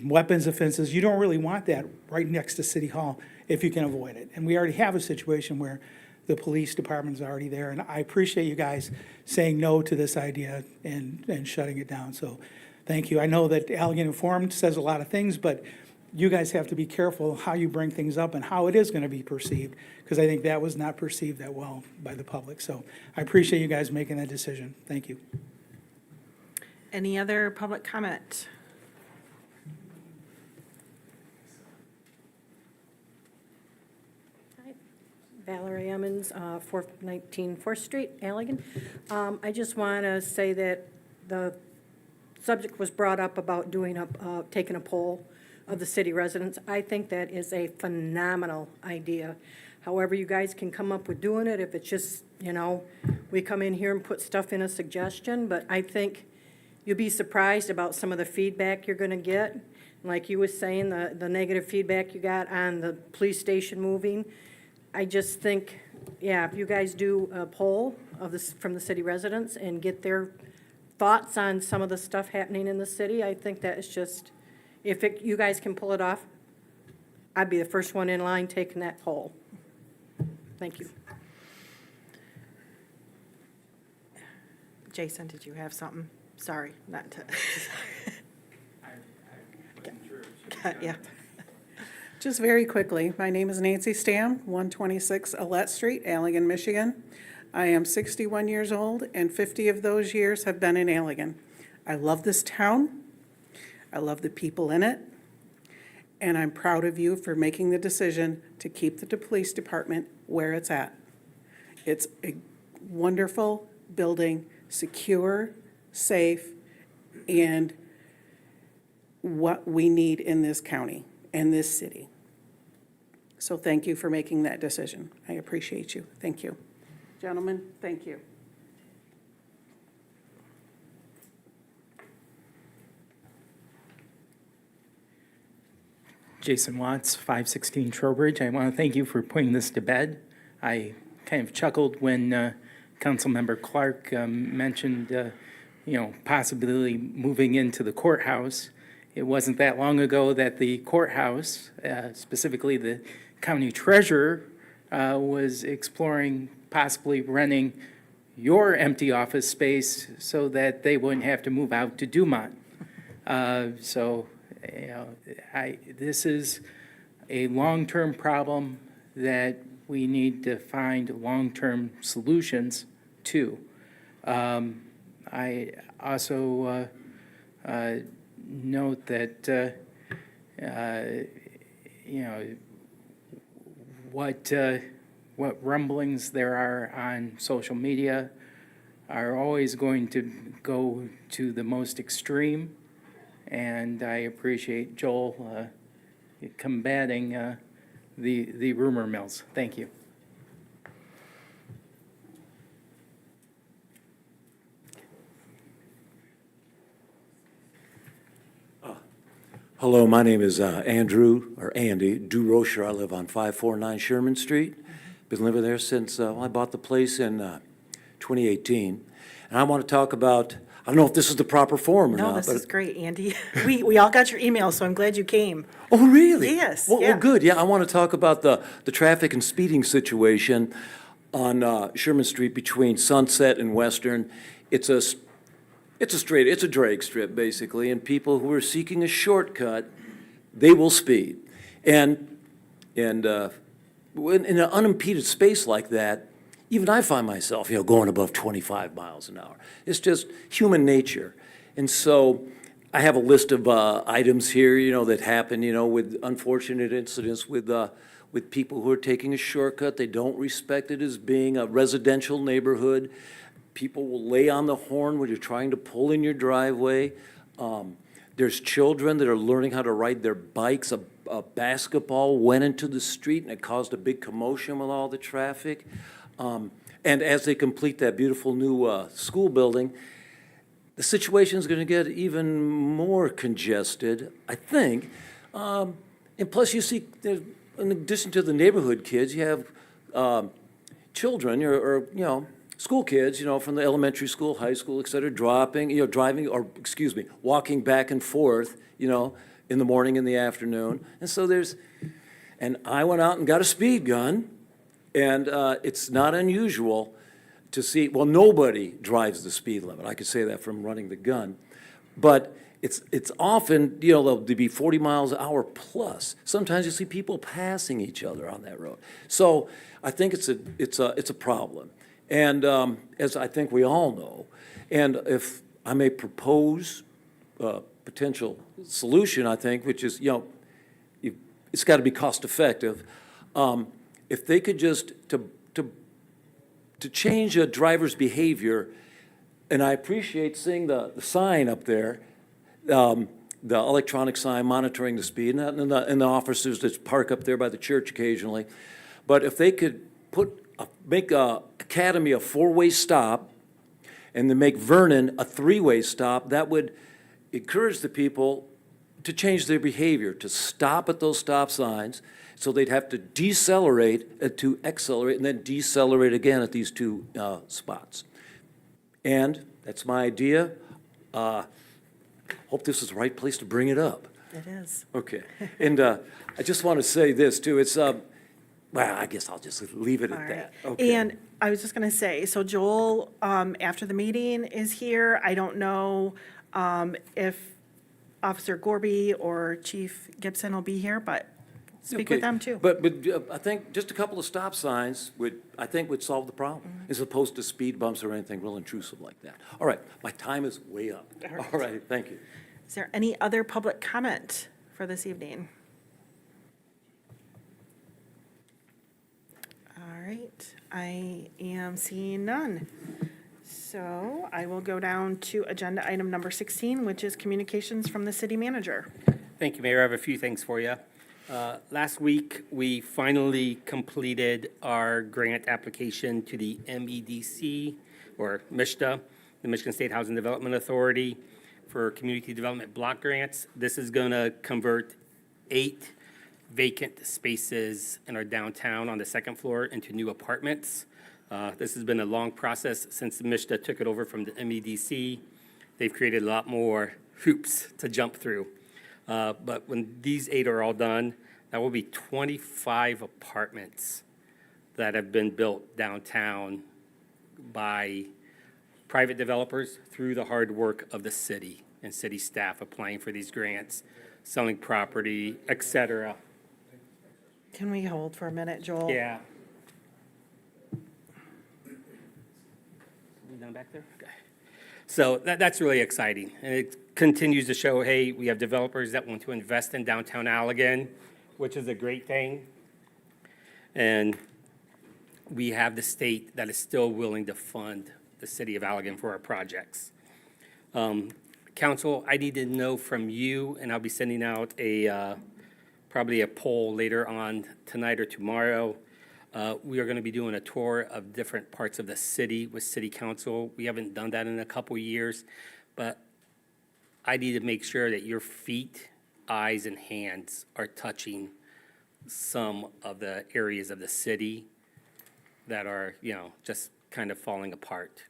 S11: weapons offenses. You don't really want that right next to City Hall if you can avoid it. And we already have a situation where the police department's already there, and I appreciate you guys saying no to this idea and shutting it down. So thank you. I know that Allegan Informed says a lot of things, but you guys have to be careful how you bring things up and how it is going to be perceived, because I think that was not perceived that well by the public. So I appreciate you guys making that decision. Thank you.
S1: Any other public comment?
S12: Valerie Emmons, 419 4th Street, Allegan. I just want to say that the subject was brought up about taking a poll of the city residents. I think that is a phenomenal idea. However you guys can come up with doing it, if it's just, we come in here and put stuff in a suggestion, but I think you'll be surprised about some of the feedback you're going to get. Like you was saying, the negative feedback you got on the police station moving. I just think, if you guys do a poll of this from the city residents and get their thoughts on some of the stuff happening in the city, I think that is just, you guys can pull it off, I'd be the first one in line taking that poll. Thank you.
S1: Jason, did you have something? Sorry, not to. Yeah.
S13: Just very quickly, my name is Nancy Stam, 126 Alette Street, Allegan, Michigan. I am 61 years old, and 50 of those years have been in Allegan. I love this town. I love the people in it. And I'm proud of you for making the decision to keep the police department where it's at. It's a wonderful building, secure, safe, and what we need in this county and this city. So thank you for making that decision. I appreciate you. Thank you. Gentlemen, thank you.
S14: Jason Watts, 516 Trowbridge. I want to thank you for putting this to bed. I kind of chuckled when Councilmember Clark mentioned, possibly moving into the courthouse. It wasn't that long ago that the courthouse, specifically the county treasurer, was exploring possibly renting your empty office space so that they wouldn't have to move out to Dumont. This is a long-term problem that we need to find long-term solutions to. I also note that, what rumblings there are on social media are always going to go to the most extreme. And I appreciate Joel combating the rumor mills. Thank you.
S5: Hello, my name is Andrew, or Andy DuRocher. I live on 549 Sherman Street. Been living there since I bought the place in 2018. And I want to talk about, I don't know if this is the proper forum or not.
S1: No, this is great, Andy. We all got your email, so I'm glad you came.
S5: Oh, really?
S1: Yes,
S5: Well,
S1: yeah.
S5: well, good. Yeah, I want to talk about the traffic and speeding situation on Sherman Street between Sunset and Western. It's a drag strip, basically, and people who are seeking a shortcut, they will speed. And in an unimpeded space like that, even I find myself, going above 25 miles an hour. It's just human nature. And so I have a list of items here, that happen, with unfortunate incidents with people who are taking a shortcut. They don't respect it as being a residential neighborhood. People will lay on the horn when you're trying to pull in your driveway. There's children that are learning how to ride their bikes. A basketball went into the street and it caused a big commotion with all the traffic. And as they complete that beautiful new school building, the situation is going to get even more congested, I think. And plus you see there's in addition to the neighborhood kids, you have children or, you know, school kids, you know, from the elementary school, high school, et cetera, driving, or, excuse me, walking back and forth, you know, in the morning and the afternoon. And so and I went out and got a speed gun, and it's not unusual to see, well, nobody drives the speed limit. I could say that from running the gun. But it's often, you know, they'll be 40 miles an hour plus. Sometimes you see people passing each other on that road. So I think it's a problem. And as I think we all know, and if I may propose a potential solution, I think, which is, you know, it's got to be cost effective. If they could just, to change a driver's behavior, and I appreciate seeing the sign up there, the electronic sign monitoring the speed, and the officers that park up there by the church occasionally. But if they could make Academy a four-way stop, and then make Vernon a three-way stop, that would encourage the people to change their behavior, to stop at those stop signs, so they'd have to decelerate to accelerate, and then decelerate again at these two spots. And that's my idea. Hope this is the right place to bring it up.
S1: It is.
S5: Okay. And I just want to say this, too. It's, well, I guess I'll just leave it
S1: All
S5: at
S1: right.
S5: that. Okay.
S1: And I was just going to say, so Joel, after the meeting is here, I don't know if Officer Gorby or Chief Gibson will be here, but speak with
S5: Okay.
S1: them too.
S5: But I think just a couple of stop signs would solve the problem, as opposed to speed bumps or anything real intrusive like that. All right, my time is way up. All right, thank you.
S1: Is there any other public comment for this evening? All right, I am seeing none. So I will go down to agenda item number 16, which is communications from the city manager.
S2: Thank you, Mayor. I have a few things for you. Last week, we finally completed our grant application to the MEDC, or MISTA, the Michigan State Housing Development Authority, for community development block grants. This is going to convert 8 vacant spaces in our downtown on the second floor into new apartments. This has been a long process since MISTA took it over from the MEDC. They've created a lot more hoops to jump through. But when these 8 are all done, that will be 25 apartments that have been built downtown by private developers through the hard work of the city and city staff applying for these grants, selling property, et cetera.
S1: Can we hold for a minute, Joel?
S2: Yeah. We done back there? Okay. So that's really exciting. And it continues to show, hey, we have developers that want to invest in downtown Allegan, which is a great thing. And we have the state that is still willing to fund the city of Allegan for our projects. Council, I need to know from you, and I'll be sending out probably a poll later on tonight or tomorrow. We are going to be doing a tour of different parts of the city with city council. We haven't done that in a couple years, but I need to make sure that your feet, eyes, and hands are touching some of the areas of the city that are, you know, just kind of falling apart.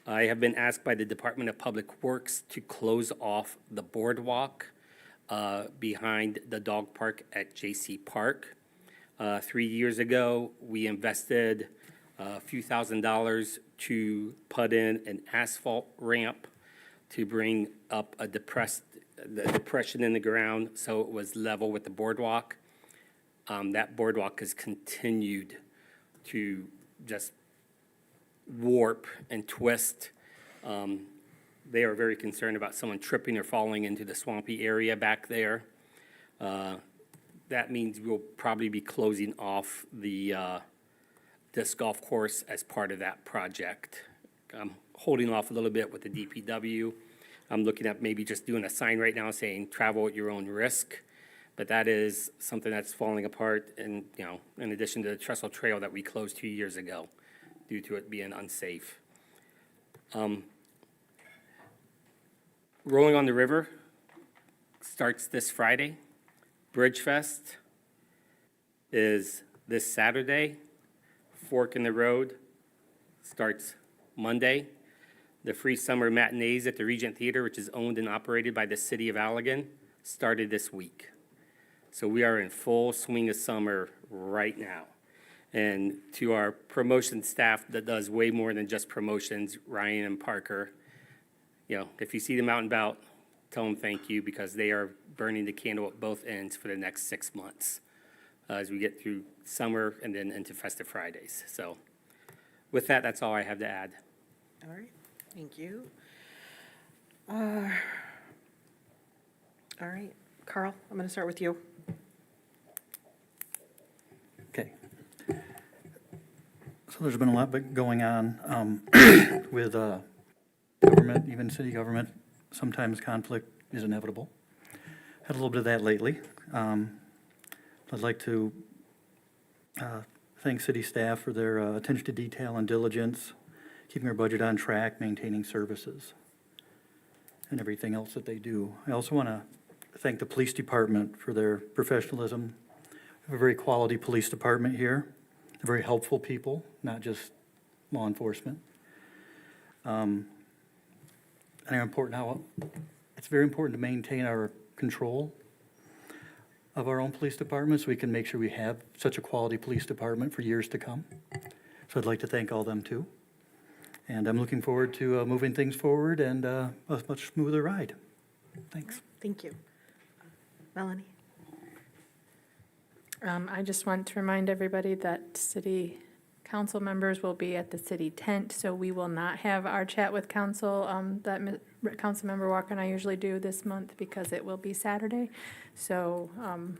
S2: I have been asked by the Department of Public Works to close off the boardwalk behind the dog park at J.C. Park. 3 years ago, we invested a few $1,000s to put in an asphalt ramp to bring up the depression in the ground so it was level with the boardwalk. That boardwalk has continued to just warp and twist. They are very concerned about someone tripping or falling into the swampy area back there. That means we'll probably be closing off the disc golf course as part of that project. I'm holding off a little bit with the DPW. I'm looking at maybe just doing a sign right now saying travel at your own risk. But that is something that's falling apart, and, you know, in addition to the trestle trail that we closed 2 years ago due to it being unsafe. Rolling on the River starts this Friday. Bridge Fest is this Saturday. Fork in the Road starts Monday. The free summer matinees at the Regent Theater, which is owned and operated by the city of Allegan, started this week. So we are in full swing of summer right now. And to our promotion staff that does way more than just promotions, Ryan and Parker, if you see them out and about, tell them thank you, because they are burning the candle at both ends for the next 6 months as we get through summer and then into Festive Fridays. So with that, that's all I have to add.
S1: All right, thank you. All right, Carl, I'm going to start with you.
S9: Okay. So there's been a lot going on with government, even city government. Sometimes conflict is inevitable. Had a little bit of that lately. I'd like to thank city staff for their attention to detail and diligence, keeping our budget on track, maintaining services, and everything else that they do. I also want to thank the police department for their professionalism. We have a very quality police department here, very helpful people, not just law enforcement. And it's very important to maintain our control of our own police department so we can make sure we have such a quality police department for years to come. So I'd like to thank all them too. And I'm looking forward to moving things forward and a much smoother ride. Thanks.
S1: Thank you. Melanie?
S4: I just want to remind everybody that city council members will be at the city tent, so we will not have our chat with council that Councilmember Walker and I usually do this month because it will be Saturday. So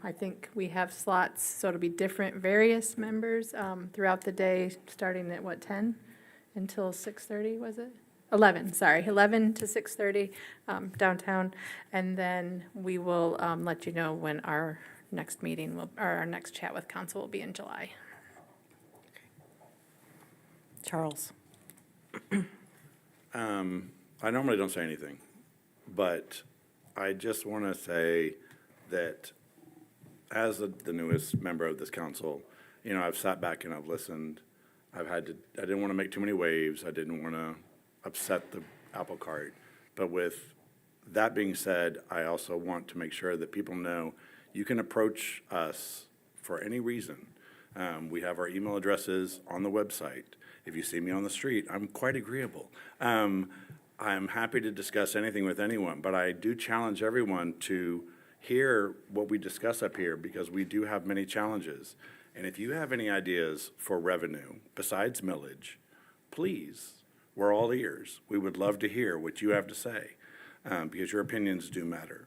S4: I think we have slots, so it'll be different, various members throughout the day, starting at what, 10 until 6:30, was it? 11 to 6:30 downtown. And then we will let you know when our next meeting will, or our next chat with council will be in July.
S1: Charles?
S7: I normally don't say anything, but I just want to say that as the newest member of this council, I've sat back and I've listened. I didn't want to make too many waves. I didn't want to upset the apple cart. But with that being said, I also want to make sure that people know you can approach us for any reason. We have our email addresses on the website. If you see me on the street, I'm quite agreeable. I'm happy to discuss anything with anyone, but I do challenge everyone to hear what we discuss up here because we do have many challenges. And if you have any ideas for revenue besides millage, please, we're all ears. We would love to hear what you have to say because your opinions do matter.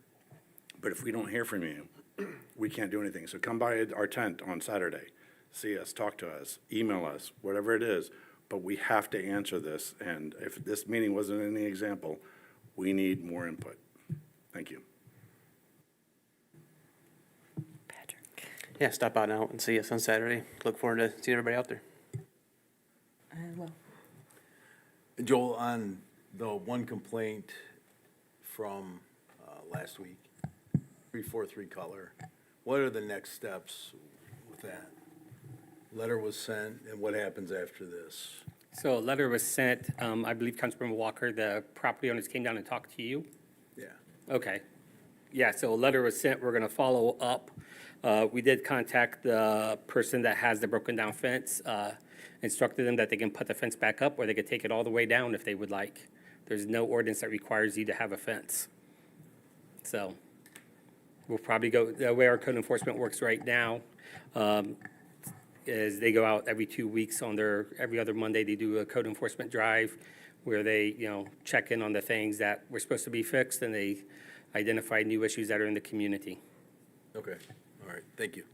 S7: But if we don't hear from you, we can't do anything. So come by our tent on Saturday, see us, talk to us, email us, whatever it is. But we have to answer this, and if this meeting wasn't any example, we need more input. Thank you.
S1: Patrick?
S15: Yeah, stop out now and see us on Saturday. Look forward to seeing everybody out there.
S1: Well,
S3: Joel, on the one complaint from last week, 343 color, what are the next steps with that? Letter was sent, and what happens after this?
S2: So a letter was sent, I believe Councilmember Walker, the property owners came down and talked to you?
S3: Yeah.
S2: Okay. Yeah, so a letter was sent, we're gonna follow up. We did contact the person that has the broken down fence, instructed them that they can put the fence back up, or they could take it all the way down if they would like. There's no ordinance that requires you to have a fence. So we'll probably go, the way our code enforcement works right now, is they go out every 2 weeks on every other Monday, they do a code enforcement drive where they, check in on the things that were supposed to be fixed and they identify new issues that are in the community.
S3: Okay, all right, thank you.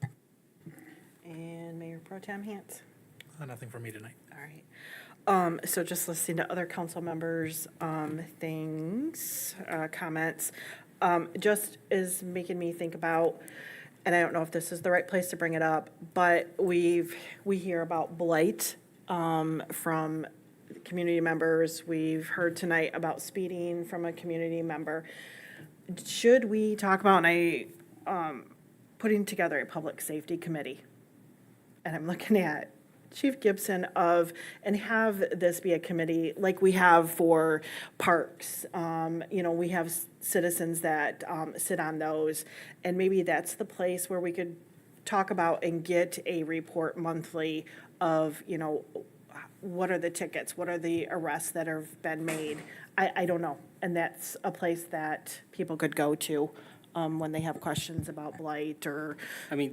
S1: And Mayor Pro Tem Hance?
S6: Nothing for me tonight.
S1: All right. So just listening to other council members' things, comments, just is making me think about, and I don't know if this is the right place to bring it up, but we hear about blight from community members. We've heard tonight about speeding from a community member. Should we talk about putting together a public safety committee and I'm looking at Chief Gibson and have this be a committee like we have for parks. We have citizens that sit on those, and maybe that's the place where we could talk about and get a report monthly of, what are the tickets, what are the arrests that have been made? I don't know, and that's a place that people could go to when they have questions about blight or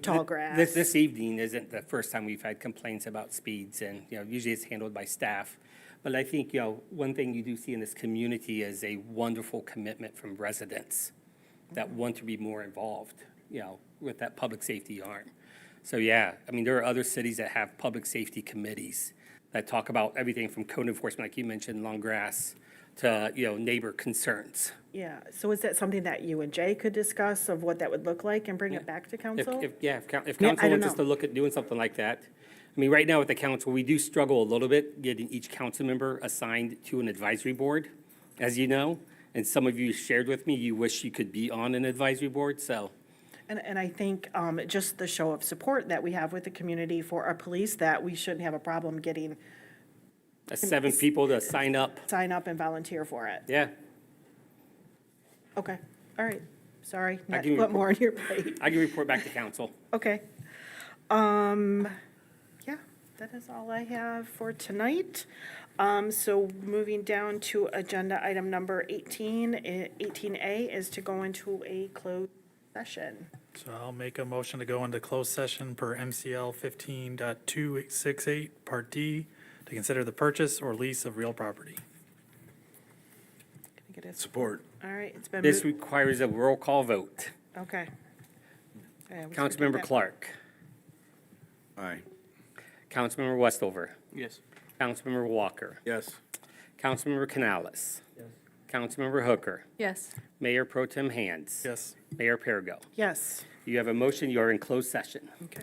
S1: tall grass.
S2: This evening isn't the first time we've had complaints about speeds, and, usually it's handled by staff. But I think, one thing you do see in this community is a wonderful commitment from residents that want to be more involved, with that public safety arm. So, yeah, there are other cities that have public safety committees that talk about everything from code enforcement, like you mentioned, long grass, to, neighbor concerns.
S1: Yeah, so is that something that you and Jay could discuss of what that would look like and bring it back to
S2: If
S1: council?
S2: council
S1: I don't
S2: wants us
S1: know.
S2: to look at doing something like that. Right now with the council, we do struggle a little bit getting each council member assigned to an advisory board, as you know. And some of you shared with me, you wish you could be on an advisory board, so.
S1: And I think just the show of support that we have with the community for our police, that we shouldn't have a problem getting
S2: 7 people to sign up,
S1: sign up and volunteer for it.
S2: yeah.
S1: Okay, all right, sorry, not
S2: can
S1: to put
S2: report-
S1: more on your plate.
S2: I can report back to council.
S1: Okay. Yeah, that is all I have for tonight. So moving down to agenda item number 18, 18A is to go into a closed session.
S6: So I'll make a motion to go into closed session per MCL 15.268, Part D, to consider the purchase or lease of real property.
S1: Can I get a-
S3: Support.
S1: All right, it's been
S2: This
S1: moved.
S2: requires a roll call vote.
S1: Okay. I always forget
S2: Councilmember
S1: that.
S2: Clark,
S7: Aye.
S2: Councilmember Westover,
S15: Yes.
S2: Councilmember Walker,
S3: Yes.
S2: Councilmember Canales, Councilmember Hooker,
S4: Yes.
S2: Mayor Pro Tem Hands.
S6: Yes.
S2: Mayor Pergo.
S1: Yes.
S2: You have a motion, you are in closed session.
S1: Okay.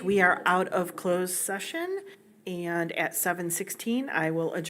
S1: We are out of closed session, and at 7:16, I will adjourn.